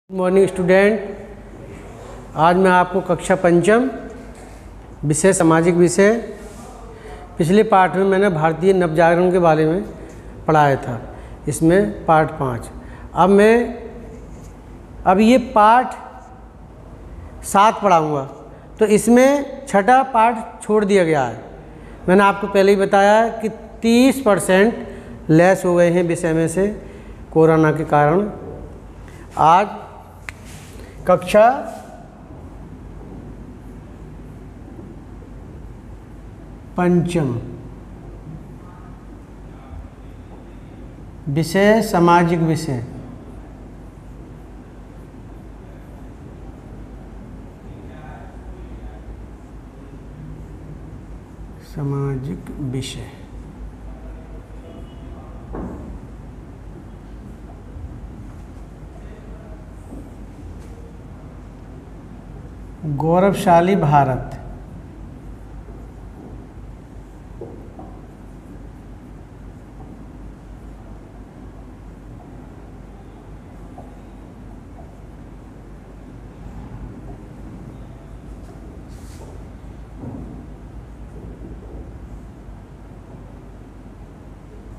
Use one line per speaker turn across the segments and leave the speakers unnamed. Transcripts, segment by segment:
Morning student, आज मैं आपको कक्षा पंचम विषय सामाजिक विषय पिछले पाठ में मैंने भारतीय नवजागरण के बारे में पढ़ाया था। इसमें पाठ 5। अब ये पाठ 7 पढ़ाऊँगा, तो इसमें छठा पाठ छोड़ दिया गया है। मैंने आपको पहले ही बताया कि 30% लेस हो गए हैं विषय में से कोरोना के कारण। आज कक्षा पंचम विषय सामाजिक विषय सामाजिक विषय गौरवशाली भारत।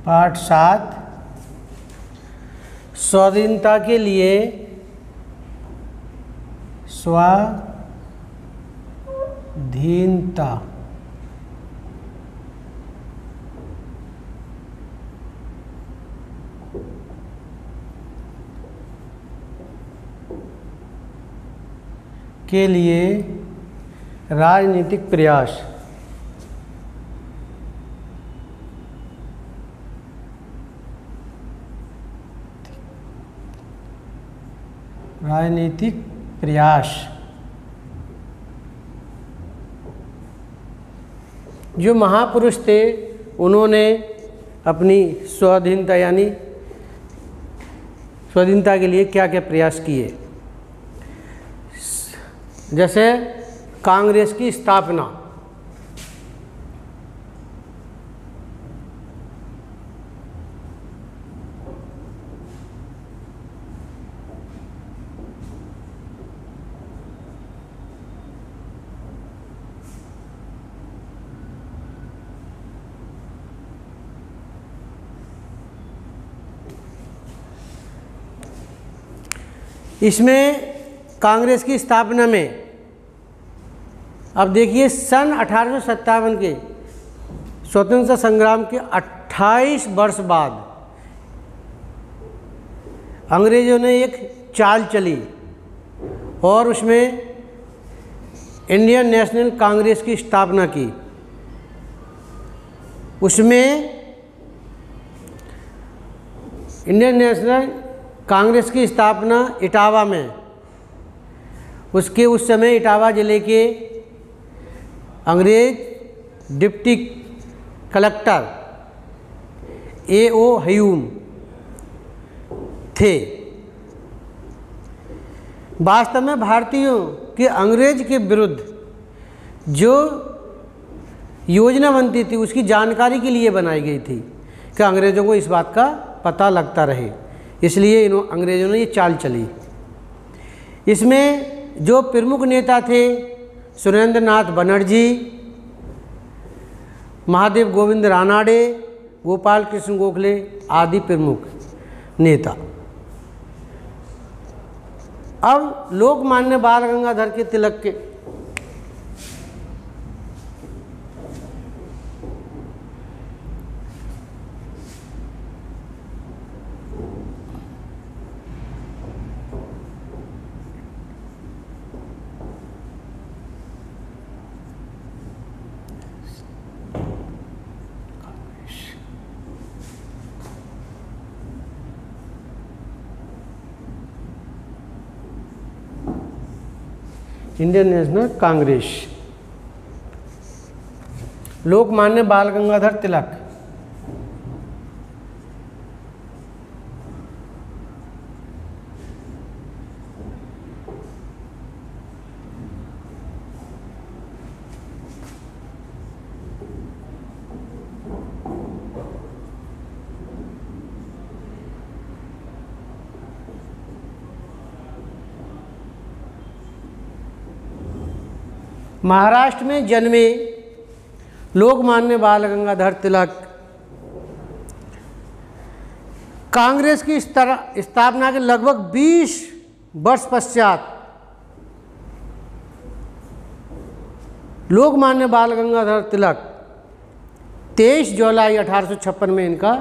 पाठ 7 स्वाधीनता के लिए स्वाधीनता के लिए राजनीतिक प्रयास। राजनीतिक प्रयास जो महापुरुष थे उन्होंने अपनी स्वाधीनता यानी स्वाधीनता के लिए क्या क्या प्रयास किए। जैसे कांग्रेस की स्थापना, इसमें कांग्रेस की स्थापना में अब देखिए सन 1857 के स्वतंत्रता संग्राम के 28 वर्ष बाद अंग्रेज़ों ने एक चाल चली और उसमें इंडियन नेशनल कांग्रेस की स्थापना की। उसमें इंडियन नेशनल कांग्रेस की स्थापना इटावा में, उसके उस समय इटावा ज़िले के अंग्रेज डिप्टी कलेक्टर A.O. ह्यूम थे। वास्तव में भारतीयों के अंग्रेज के विरुद्ध जो योजना बनती थी उसकी जानकारी के लिए बनाई गई थी कि अंग्रेज़ों को इस बात का पता लगता रहे, इसलिए अंग्रेज़ों ने ये चाल चली। इसमें जो प्रमुख नेता थे सुरेंद्र नाथ बनर्जी, महादेव गोविंद रानाडे, गोपाल कृष्ण गोखले आदि प्रमुख नेता। अब लोकमान्य बाल गंगाधर के तिलक के इंडियन नेशनल कांग्रेस, लोकमान्य बाल गंगाधर तिलक महाराष्ट्र में जन्मे लोकमान्य बाल गंगाधर तिलक कांग्रेस की स्थापना के लगभग 20 वर्ष पश्चात लोकमान्य बाल गंगाधर तिलक 23 जुलाई 1856 में इनका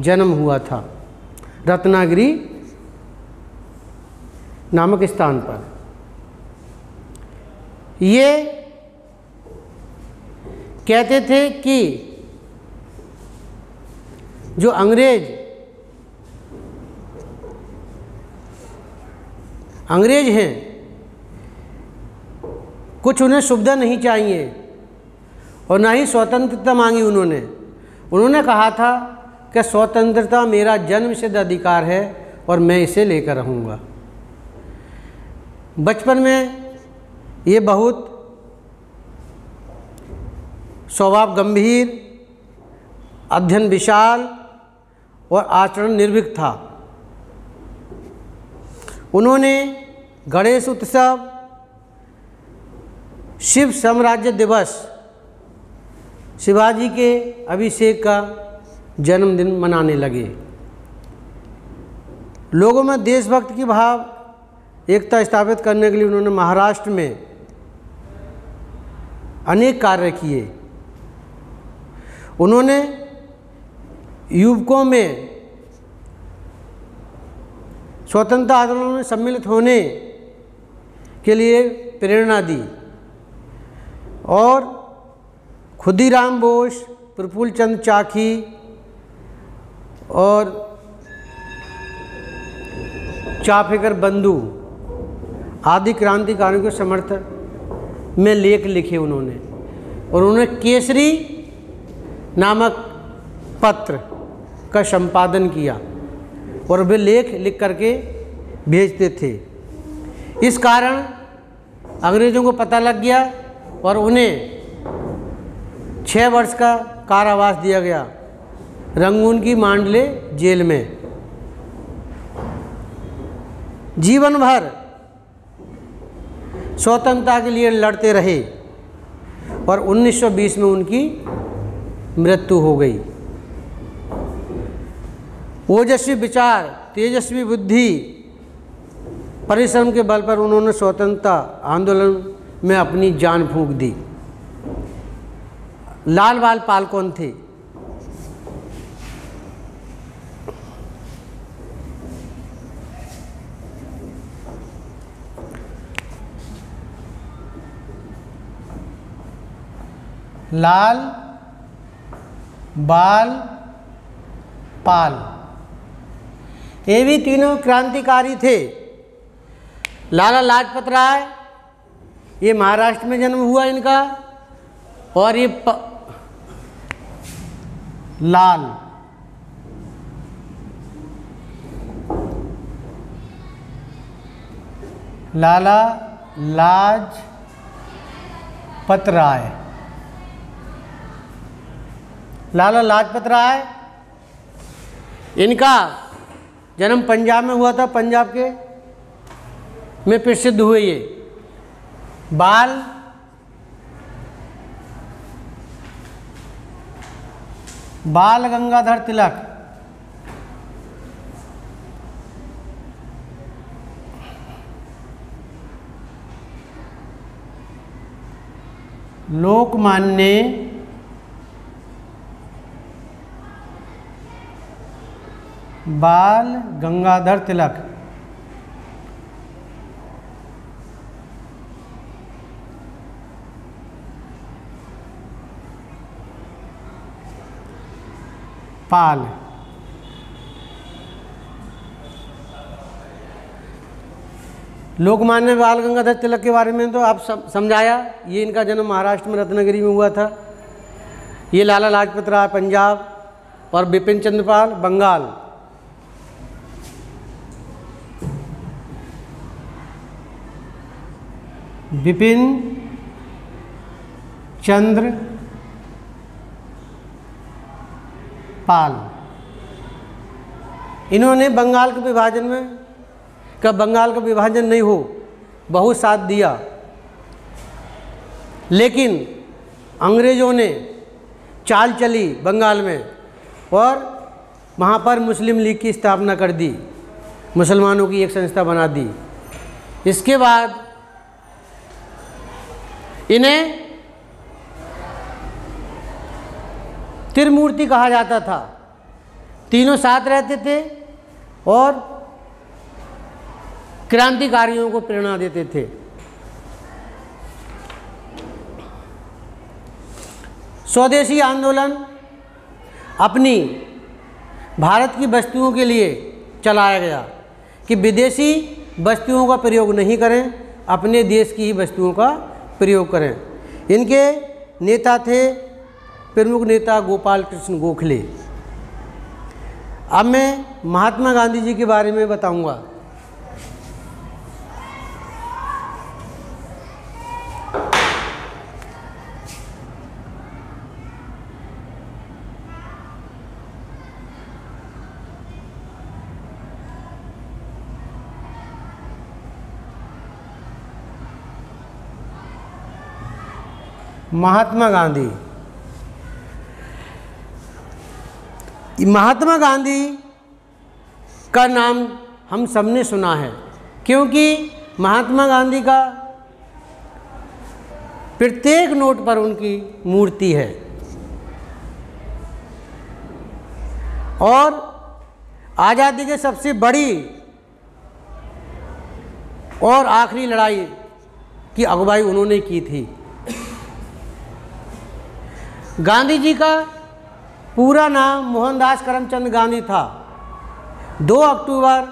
जन्म हुआ था रत्नागिरी नामक स्थान पर। ये कहते थे कि जो अंग्रेज हैं कुछ उन्हें सुविधा नहीं चाहिए और ना ही स्वतंत्रता मांगी उन्होंने कहा था कि स्वतंत्रता मेरा जन्मसिद्ध अधिकार है और मैं इसे लेकर रहूँगा। बचपन में ये बहुत स्वभाव गंभीर, अध्ययन विशाल और आचरण निर्भीक था। उन्होंने गणेश उत्सव, शिव साम्राज्य दिवस, शिवाजी के अभिषेक का जन्मदिन मनाने लगे। लोगों में देशभक्त की भाव, एकता स्थापित करने के लिए उन्होंने महाराष्ट्र में अनेक कार्य किए। उन्होंने युवकों में स्वतंत्रता आंदोलन में सम्मिलित होने के लिए प्रेरणा दी और खुदीराम बोस, प्रफुल्ल चंद्र चाकी और चाफेकर बंधु आदि क्रांतिकारियों के समर्थन में लेख लिखे उन्होंने। और उन्होंने केसरी नामक पत्र का संपादन किया और वे लेख लिख करके भेजते थे। इस कारण अंग्रेज़ों को पता लग गया और उन्हें 6 वर्ष का कारावास दिया गया रंगून की मांडले जेल में। जीवन भर स्वतंत्रता के लिए लड़ते रहे और 1920 में उनकी मृत्यु हो गई। ओजस्वी विचार, तेजस्वी बुद्धि, परिश्रम के बल पर उन्होंने स्वतंत्रता आंदोलन में अपनी जान फूंक दी। लाल बाल पाल कौन थे? लाल बाल पाल, ये भी तीनों क्रांतिकारी थे। लाला लाजपत राय, ये महाराष्ट्र में जन्म हुआ इनका, और ये लाला लाजपत राय। लाला लाजपत राय, इनका जन्म पंजाब में हुआ था। पंजाब के में प्रसिद्ध हुए ये। बाल गंगाधर तिलक, लोकमान्य बाल गंगाधर तिलक पाल। लोकमान्य बाल गंगाधर तिलक के बारे में तो आप समझाया। ये इनका जन्म महाराष्ट्र में रत्नागिरी में हुआ था। ये लाला लाजपत राय पंजाब और बिपिन चंद्र पाल बंगाल। बिपिन चंद्र पाल, इन्होंने बंगाल के विभाजन में बंगाल का विभाजन नहीं हो बहुत साथ दिया। लेकिन अंग्रेज़ों ने चाल चली बंगाल में और वहाँ पर मुस्लिम लीग की स्थापना कर दी, मुसलमानों की एक संस्था बना दी। इसके बाद इन्हें त्रिमूर्ति कहा जाता था। तीनों साथ रहते थे और क्रांतिकारियों को प्रेरणा देते थे। स्वदेशी आंदोलन अपनी भारत की वस्तुओं के लिए चलाया गया कि विदेशी वस्तुओं का प्रयोग नहीं करें, अपने देश की ही वस्तुओं का प्रयोग करें। इनके नेता थे प्रमुख नेता गोपाल कृष्ण गोखले। अब मैं महात्मा गांधी जी के बारे में बताऊंगा। महात्मा गांधी, महात्मा गांधी का नाम हम सबने सुना है, क्योंकि महात्मा गांधी का प्रत्येक नोट पर उनकी मूर्ति है। और आज़ादी की सबसे बड़ी और आखिरी लड़ाई की अगुवाई उन्होंने की थी। गांधी जी का पूरा नाम मोहनदास करमचंद गांधी था। 2 अक्टूबर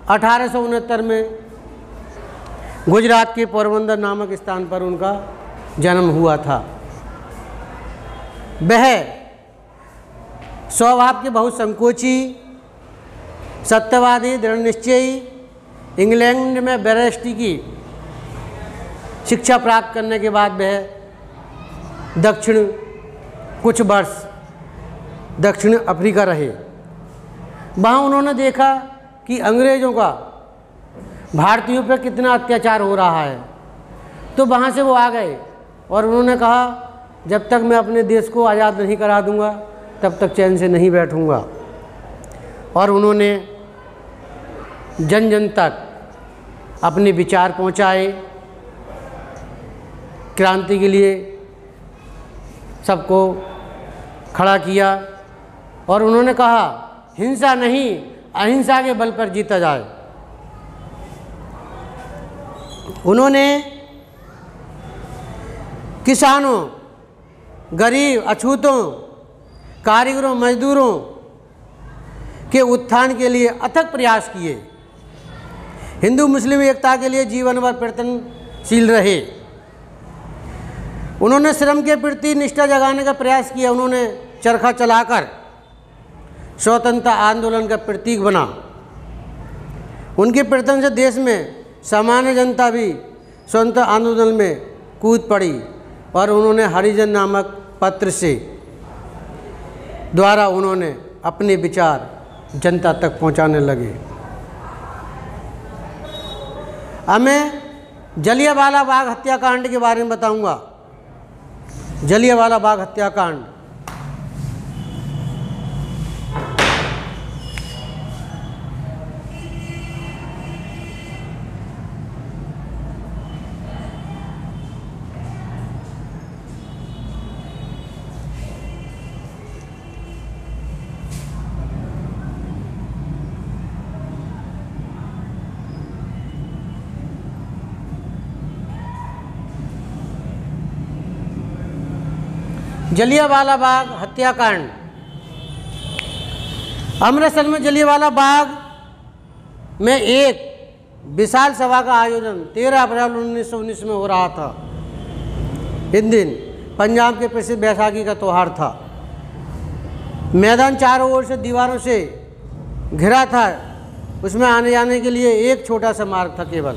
1869 में गुजरात के पोरबंदर नामक स्थान पर उनका जन्म हुआ था। वह स्वभाव के बहुत संकोची, सत्यवादी, दृढ़ निश्चयी, इंग्लैंड में बैरिस्ट्री की शिक्षा प्राप्त करने के बाद वह कुछ वर्ष दक्षिण अफ्रीका रहे। वहाँ उन्होंने देखा कि अंग्रेज़ों का भारतीयों पर कितना अत्याचार हो रहा है, तो वहाँ से वो आ गए और उन्होंने कहा जब तक मैं अपने देश को आज़ाद नहीं करा दूँगा तब तक चैन से नहीं बैठूँगा। और उन्होंने जन जन तक अपने विचार पहुँचाए, क्रांति के लिए सबको खड़ा किया और उन्होंने कहा हिंसा नहीं, अहिंसा के बल पर जीता जाए। उन्होंने किसानों, गरीब, अछूतों, कारीगरों, मजदूरों के उत्थान के लिए अथक प्रयास किए। हिंदू मुस्लिम एकता के लिए जीवन भर प्रयत्नशील रहे। उन्होंने श्रम के प्रति निष्ठा जगाने का प्रयास किया। उन्होंने चरखा चलाकर स्वतंत्रता आंदोलन का प्रतीक बना। उनके प्रयत्न से देश में सामान्य जनता भी स्वतंत्रता आंदोलन में कूद पड़ी और उन्होंने हरिजन नामक पत्र से द्वारा उन्होंने अपने विचार जनता तक पहुंचाने लगे। अब मैं जलियांवाला बाग हत्याकांड के बारे में बताऊंगा। जलियांवाला बाग हत्याकांड, जलियांवाला बाग हत्याकांड। अमृतसर में जलियांवाला बाग में एक विशाल सभा का आयोजन 13 अप्रैल 1919 में हो रहा था। इस दिन पंजाब के प्रसिद्ध बैसाखी का त्यौहार था। मैदान चारों ओर से दीवारों से घिरा था। उसमें आने जाने के लिए एक छोटा सा मार्ग था केवल।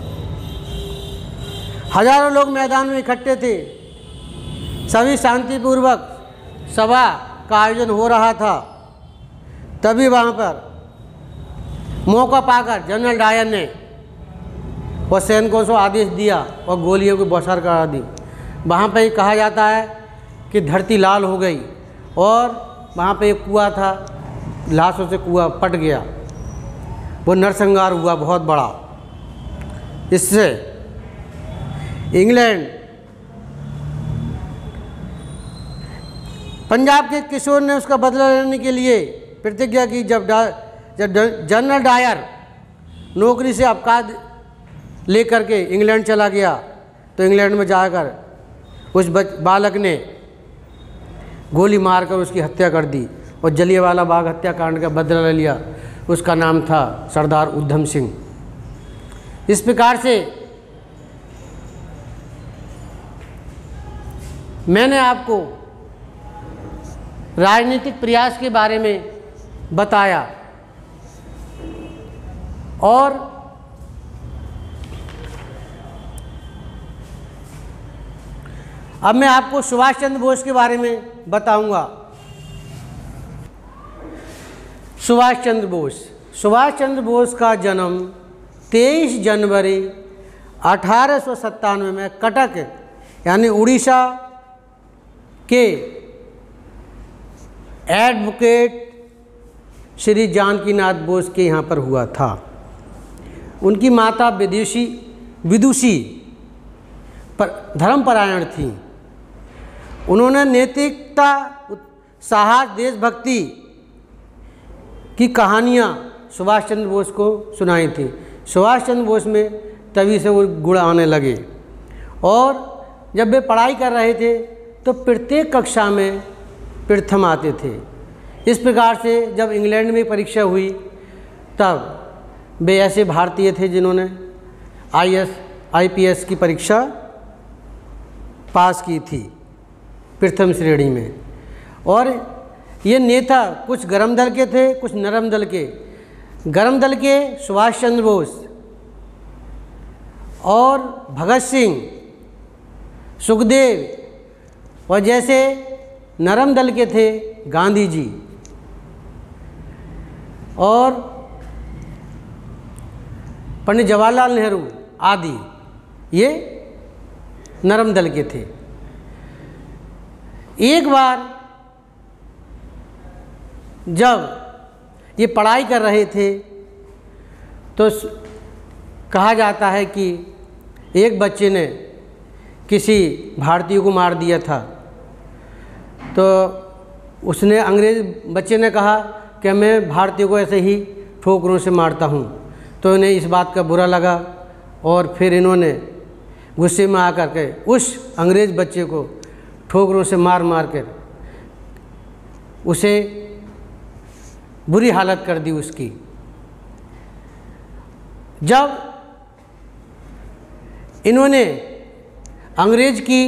हजारों लोग मैदान में इकट्ठे थे। सभी शांतिपूर्वक सभा का आयोजन हो रहा था। तभी वहाँ पर मौका पाकर जनरल डायर ने और सैनिकों को आदेश दिया और गोलियों की बौछार करा दी। वहाँ पे कहा जाता है कि धरती लाल हो गई और वहाँ पे एक कुआं था, लाशों से कुआं पट गया, वो नरसंहार हुआ बहुत बड़ा। इससे इंग्लैंड, पंजाब के किशोर ने उसका बदला लेने के लिए प्रतिज्ञा की। जब जनरल डायर नौकरी से अवकाश लेकर के इंग्लैंड चला गया तो इंग्लैंड में जाकर उस बालक ने गोली मारकर उसकी हत्या कर दी और जलियांवाला बाग हत्याकांड का बदला ले लिया। उसका नाम था सरदार उधम सिंह। इस प्रकार से मैंने आपको राजनीतिक प्रयास के बारे में बताया और अब मैं आपको सुभाष चंद्र बोस के बारे में बताऊंगा। सुभाष चंद्र बोस का जन्म 23 जनवरी 1897 में कटक यानी उड़ीसा के एडवोकेट श्री जानकीनाथ बोस के यहाँ पर हुआ था। उनकी माता विदुषी पर धर्मपरायण थी। उन्होंने नैतिकता, साहस, देशभक्ति की कहानियाँ सुभाष चंद्र बोस को सुनाई थी। सुभाष चंद्र बोस में तभी से वो गुण आने लगे और जब वे पढ़ाई कर रहे थे तो प्रत्येक कक्षा में प्रथम आते थे। इस प्रकार से जब इंग्लैंड में परीक्षा हुई तब वे ऐसे भारतीय थे जिन्होंने IPS की परीक्षा पास की थी प्रथम श्रेणी में। और ये नेता कुछ गरम दल के थे, कुछ नरम दल के। गरम दल के सुभाष चंद्र बोस और भगत सिंह, सुखदेव, और जैसे नरम दल के थे गांधी जी और पंडित जवाहरलाल नेहरू आदि, ये नरम दल के थे। एक बार जब ये पढ़ाई कर रहे थे तो कहा जाता है कि एक बच्चे ने किसी भारतीय को मार दिया था। तो उसने बच्चे ने कहा कि मैं भारतीय को ऐसे ही ठोकरों से मारता हूँ। तो इन्हें इस बात का बुरा लगा और फिर इन्होंने गुस्से में आकर के उस अंग्रेज़ बच्चे को ठोकरों से मार मार कर उसे बुरी हालत कर दी उसकी। जब इन्होंने अंग्रेज की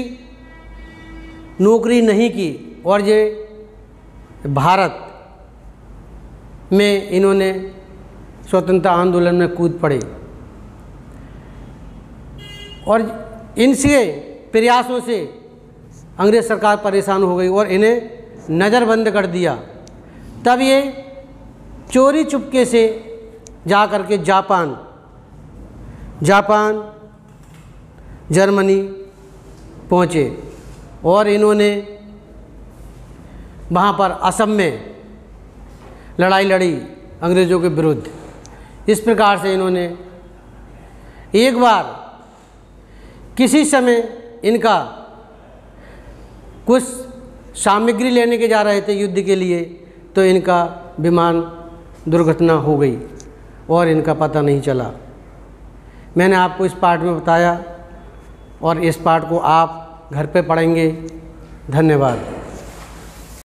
नौकरी नहीं की और ये भारत में इन्होंने स्वतंत्रता आंदोलन में कूद पड़े और इनसे प्रयासों से अंग्रेज सरकार परेशान हो गई और इन्हें नज़रबंद कर दिया। तब ये चोरी चुपके से जा कर के जापान, जर्मनी पहुँचे और इन्होंने वहाँ पर असम में लड़ाई लड़ी अंग्रेज़ों के विरुद्ध। इस प्रकार से इन्होंने एक बार किसी समय इनका कुछ सामग्री लेने के जा रहे थे युद्ध के लिए, तो इनका विमान दुर्घटना हो गई और इनका पता नहीं चला। मैंने आपको इस पाठ में बताया और इस पाठ को आप घर पे पढ़ेंगे। धन्यवाद।